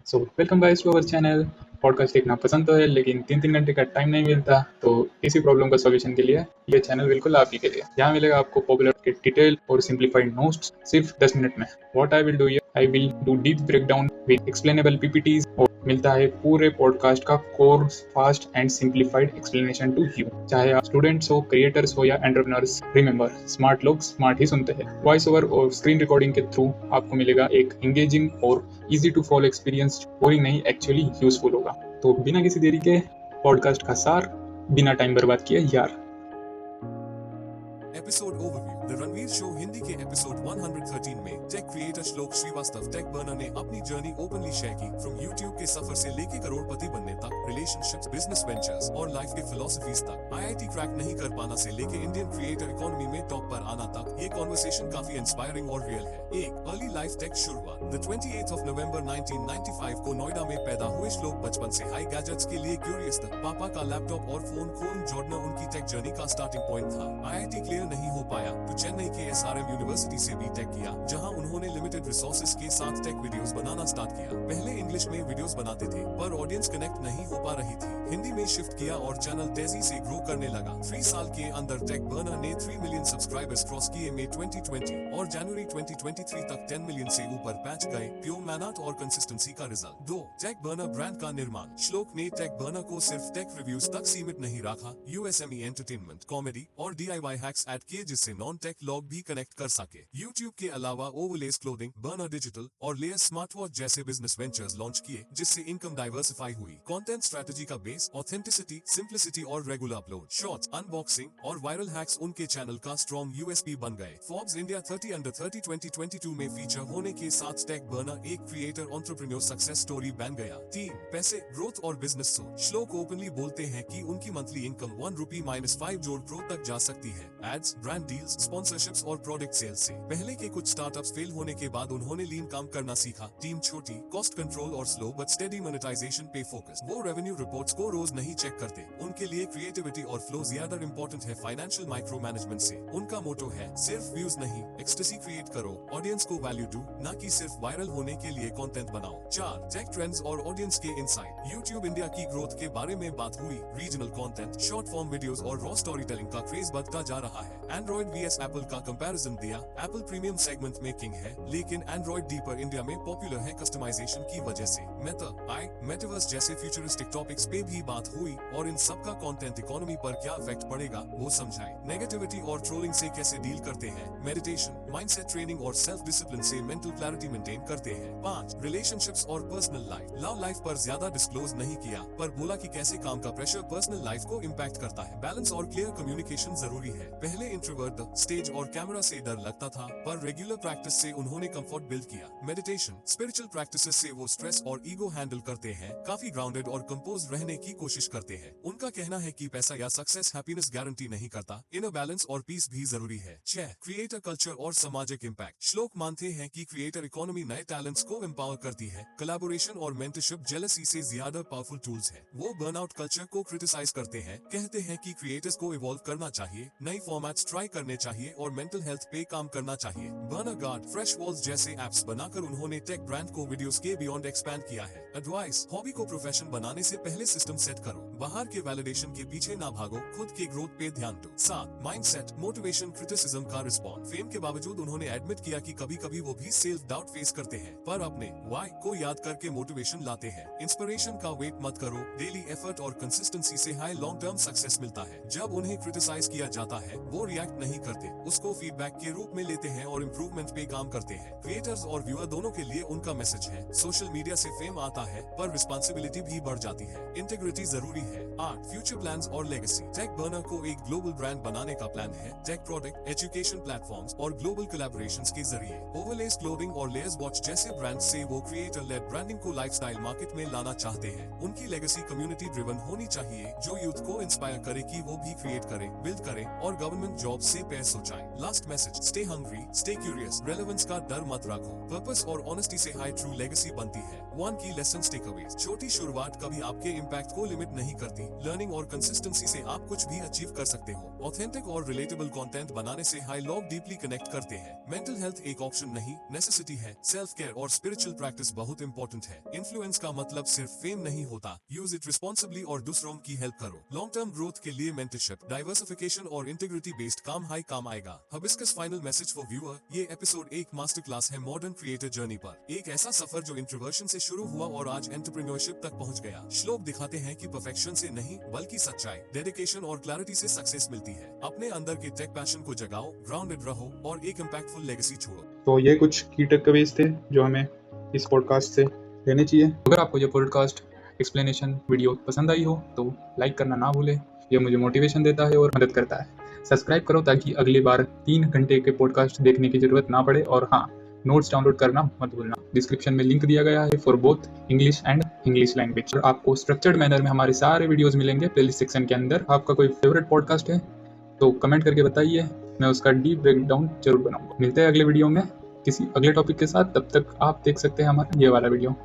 So welcome guys to our channel. Podcast देखना पसंद तो है लेकिन 3-3 घंटे का टाइम नहीं मिलता, तो इसी प्रॉब्लम का सॉल्यूशन के लिए ये चैनल बिल्कुल आप ही के लिए। यहाँ मिलेगा आपको पॉपुलर के डिटेल और सिंप्लीफाइड नोट्स सिर्फ 10 मिनट में। What I will do here, I will do deep breakdown with explainable PPTs और मिलता है पूरे पॉडकास्ट का core fast and simplified explanation to you. चाहे आप स्टूडेंट्स हो, क्रिएटर्स हो या एंटरप्रेन्योर्स, रिमेंबर स्मार्ट लोग स्मार्ट ही सुनते हैं। वॉइस ओवर और स्क्रीन रिकॉर्डिंग के थ्रू आपको मिलेगा एक एंगेजिंग और easy to follow experience, boring नहीं, एक्चुअली यूजफुल होगा। तो बिना किसी देरी के पॉडकास्ट का सार, बिना टाइम बर्बाद किए यार। Episode overview. The Ranveer show Hindi के एपिसोड 113 में टेक क्रिएटर श्लोक श्रीवास्तव टेक बर्नर ने अपनी जर्नी ओपनली शेयर की। फ्रॉम यूट्यूब के सफर से लेके करोड़पति बनने तक, रिलेशनशिप्स, बिजनेस वेंचर्स और लाइफ के फिलॉसफीज तक, आईआईटी क्रैक नहीं कर पाना से लेके इंडियन क्रिएटर इकोनॉमी में टॉप पर आना तक, ये कॉन्वर्सेशन काफी इंस्पायरिंग और रियल है। एक अर्ली लाइफ टेक शुरुआत। द 28th of November 1995 को नोएडा में पैदा हुए श्लोक बचपन से हाई गैजेट्स के लिए क्यूरियस था। पापा का लैपटॉप और फोन खोल जोड़ना उनकी टेक जर्नी का स्टार्टिंग पॉइंट था। आईआईटी क्लियर नहीं हो पाया तो चेन्नई के एसआरएम यूनिवर्सिटी से बीटेक किया, जहां उन्होंने लिमिटेड रिसोर्सेज के साथ टेक वीडियोस बनाना स्टार्ट किया। पहले इंग्लिश में वीडियोस बनाते थे पर ऑडियंस कनेक्ट नहीं हो पा रही थी। हिंदी में शिफ्ट किया और चैनल तेजी से ग्रो करने लगा। 3 साल के अंदर टेक बर्नर ने 3 मिलियन सब्सक्राइबर्स क्रॉस किए मई 2020 और जनवरी 2023 तक 10 मिलियन से ऊपर पहुंच गए। प्योर मेहनत और कंसिस्टेंसी का रिजल्ट। 2. टेक बर्नर ब्रांड का निर्माण। श्लोक ने टेक बर्नर को सिर्फ टेक रिव्यूज तक सीमित नहीं रखा। यूएसएमई एंटरटेनमेंट, कॉमेडी और डीआईवाई हैक्स ऐड किए जिससे नॉन टेक लोग भी कनेक्ट कर सके। यूट्यूब के अलावा ओवरलेस क्लोथिंग, बर्नर डिजिटल और लेयर स्मार्ट वॉच जैसे बिजनेस वेंचर्स लॉन्च किए जिससे इनकम डाइवर्सिफाई हुई। कंटेंट स्ट्रेटजी का बेस ऑथेंटिसिटी, सिंप्लिसिटी और रेगुलर अपलोड, शॉर्ट्स, अनबॉक्सिंग और वायरल हैक्स उनके चैनल का स्ट्रॉन्ग यूएसपी बन गए। फोर्ब्स इंडिया 30 अंडर 30 2022 में फीचर होने के साथ टेक बर्नर एक क्रिएटर एंटरप्रेन्योर सक्सेस स्टोरी बन गया। 3. पैसे, ग्रोथ और बिजनेस सोच। श्लोक ओपनली बोलते हैं कि उनकी मंथली इनकम ₹1 जोड़ ग्रोथ तक जा सकती है। एड्स, ब्रांड डील्स, स्पॉन्सरशिप्स और प्रोडक्ट सेल्स से। पहले के कुछ स्टार्टअप्स फेल होने के बाद उन्होंने लीन काम करना सीखा। टीम छोटी, कॉस्ट कंट्रोल और स्लो बट स्टेडी मोनेटाइजेशन पे फोकस। वो रेवेन्यू रिपोर्ट्स को रोज नहीं चेक करते। उनके लिए क्रिएटिविटी और फ्लो ज्यादा इंपॉर्टेंट है फाइनेंशियल माइक्रो मैनेजमेंट से। उनका मोटो है सिर्फ व्यूज नहीं, एक्सटेसी क्रिएट करो, ऑडियंस को वैल्यू दो, ना कि सिर्फ वायरल होने के लिए कंटेंट बनाओ। 4. टेक ट्रेंड्स और ऑडियंस के इनसाइट। यूट्यूब इंडिया की ग्रोथ के बारे में बात हुई। Regional content, short form videos और रॉ स्टोरी टेलिंग का क्रेज बढ़ता जा रहा है। एंड्रॉइड वीएस एप्पल का कंपैरिजन दिया। एप्पल प्रीमियम सेगमेंट में किंग है लेकिन एंड्रॉइड डीपर इंडिया में पॉपुलर है कस्टमाइजेशन की वजह से। मेटा, मेटावर्स जैसे फ्यूचरिस्टिक टॉपिक्स पे भी बात हुई और इन सब का कंटेंट इकोनॉमी पर क्या इफेक्ट पड़ेगा वो समझाए। नेगेटिविटी और ट्रोलिंग से कैसे डील करते हैं। मेडिटेशन, माइंडसेट ट्रेनिंग और सेल्फ डिसिप्लिन से मेंटल क्लैरिटी मेंटेन करते हैं। 5. रिलेशनशिप्स और पर्सनल लाइफ। लव लाइफ पर ज्यादा डिस्क्लोज नहीं किया पर बोला कि कैसे काम का प्रेशर पर्सनल लाइफ को इम्पैक्ट करता है। बैलेंस और क्लियर कम्युनिकेशन जरूरी है। पहले इंट्रोवर्ट स्टेज और कैमरा से डर लगता था पर रेगुलर प्रैक्टिस से उन्होंने कंफर्ट बिल्ड किया। मेडिटेशन, स्पिरिचुअल प्रैक्टिसेस से वो स्ट्रेस और ईगो हैंडल करते हैं। काफी ग्राउंडेड और कंपोज रहने की कोशिश करते हैं। उनका कहना है कि पैसा या सक्सेस हैप्पीनेस गारंटी नहीं करता, इनर बैलेंस और पीस भी जरूरी है। 6. क्रिएटर कल्चर और सामाजिक इम्पैक्ट। श्लोक मानते हैं कि क्रिएटर इकोनॉमी नए टैलेंट्स को एम्पावर करती है। कोलैबोरेशन और मेंटरशिप जेलसी से ज्यादा पावरफुल टूल्स है। वो बर्नआउट कल्चर को क्रिटिसाइज करते हैं, कहते हैं कि क्रिएटर्स को इवॉल्व करना चाहिए, नई फॉर्मेट्स ट्राई करने चाहिए और मेंटल हेल्थ पे काम करना चाहिए। बर्नर गार्ड, फ्रेश वॉल्स जैसे एप्स बनाकर उन्होंने टेक ब्रांड को वीडियोस के बियॉन्ड एक्सपैंड किया है। एडवाइस, हॉबी को प्रोफेशन बनाने से पहले सिस्टम सेट करो, बाहर के वैलिडेशन के पीछे ना भागो, खुद के ग्रोथ पे ध्यान दो। 7. माइंडसेट, मोटिवेशन, क्रिटिसिज्म का रिस्पॉन्ड। फेम के बावजूद उन्होंने एडमिट किया कि कभी कभी वो भी सेल्फ डाउट फेस करते हैं पर अपने वाई को याद करके मोटिवेशन लाते हैं। इंस्पिरेशन का वेट मत करो, डेली एफर्ट और कंसिस्टेंसी से हाई लॉन्ग टर्म सक्सेस मिलता है। जब उन्हें क्रिटिसाइज किया जाता है वो रिएक्ट नहीं करते, उसको फीडबैक के रूप में लेते हैं और इम्प्रूवमेंट पे काम करते हैं। क्रिएटर्स और व्यूअर दोनों के लिए उनका मैसेज है, सोशल मीडिया से फेम आता है पर रिस्पॉन्सिबिलिटी भी बढ़ जाती है, इंटीग्रिटी जरूरी है। 8. फ्यूचर प्लान्स और लेगेसी। टेक बर्नर को एक ग्लोबल ब्रांड बनाने का प्लान है। टेक प्रोडक्ट, एजुकेशन प्लेटफॉर्म्स और ग्लोबल कोलैबोरेशंस के जरिए। ओवरलेस क्लोथिंग और लेयर्स वॉच जैसे ब्रांड से वो क्रिएटर लेड ब्रांडिंग को लाइफस्टाइल मार्केट में लाना चाहते हैं। उनकी लेगेसी कम्युनिटी ड्रिवन होनी चाहिए जो यूथ को इंस्पायर करे कि वो भी क्रिएट करे, बिल्ड करे और गवर्नमेंट जॉब से पैसे सोचाए। Last message, stay hungry, stay curious, relevance का डर मत रखो, पर्पस और ऑनेस्टी से हाई ट्रू लेगेसी बनती है। 1 की लेसन लेसन्स टेकअवेज। छोटी शुरुआत कभी आपके इम्पैक्ट को लिमिट नहीं करती। लर्निंग और कंसिस्टेंसी से आप कुछ भी अचीव कर सकते हो। ऑथेंटिक और रिलेटेबल कंटेंट बनाने से हाई लोग डीपली कनेक्ट करते हैं। मेंटल हेल्थ एक ऑप्शन नहीं, नेसेसिटी है। सेल्फ केयर और स्पिरिचुअल प्रैक्टिस बहुत इंपॉर्टेंट है। इन्फ्लुएंस का मतलब सिर्फ फेम नहीं होता। यूज इट रिस्पॉन्सिबली और दूसरों की हेल्प करो। लॉन्ग टर्म ग्रोथ के लिए मेंटरशिप, डाइवर्सिफिकेशन और इंटीग्रिटी बेस्ड काम आएगा। Hibiscus final message for viewer, ये एपिसोड एक मास्टर क्लास है मॉडर्न क्रिएटर जर्नी पर। एक ऐसा सफर जो इंट्रोवर्शन से शुरू हुआ और आज एंटरप्रेन्योरशिप तक पहुंच गया। श्लोक दिखाते हैं कि परफेक्शन से नहीं बल्कि सच्चाई, डेडिकेशन और क्लैरिटी से सक्सेस मिलती है। अपने अंदर के टेक पैशन को जगाओ, ग्राउंडेड रहो और एक इम्पैक्टफुल लेगेसी छोड़ो। तो ये कुछ की टेकअवेज थे जो हमें इस पॉडकास्ट से लेने चाहिए। अगर आपको ये पॉडकास्ट एक्सप्लेनेशन वीडियो पसंद आई हो तो लाइक करना ना भूलें। ये मुझे मोटिवेशन देता है और मदद करता है। सब्सक्राइब करो ताकि अगली बार 3 घंटे के पॉडकास्ट देखने की जरूरत ना पड़े। और हाँ, नोट्स डाउनलोड करना मत भूलना। डिस्क्रिप्शन में लिंक दिया गया है for both English and English language. और आपको स्ट्रक्चर्ड मैनर में हमारे सारे वीडियोस मिलेंगे प्लेलिस्ट सेक्शन के अंदर। आपका कोई फेवरेट पॉडकास्ट है तो कमेंट करके बताइए, मैं उसका डीप ब्रेकडाउन जरूर बनाऊंगा। मिलते हैं अगले वीडियो में किसी अगले टॉपिक के साथ। तब तक आप देख सकते हैं हमारा ये वाला वीडियो।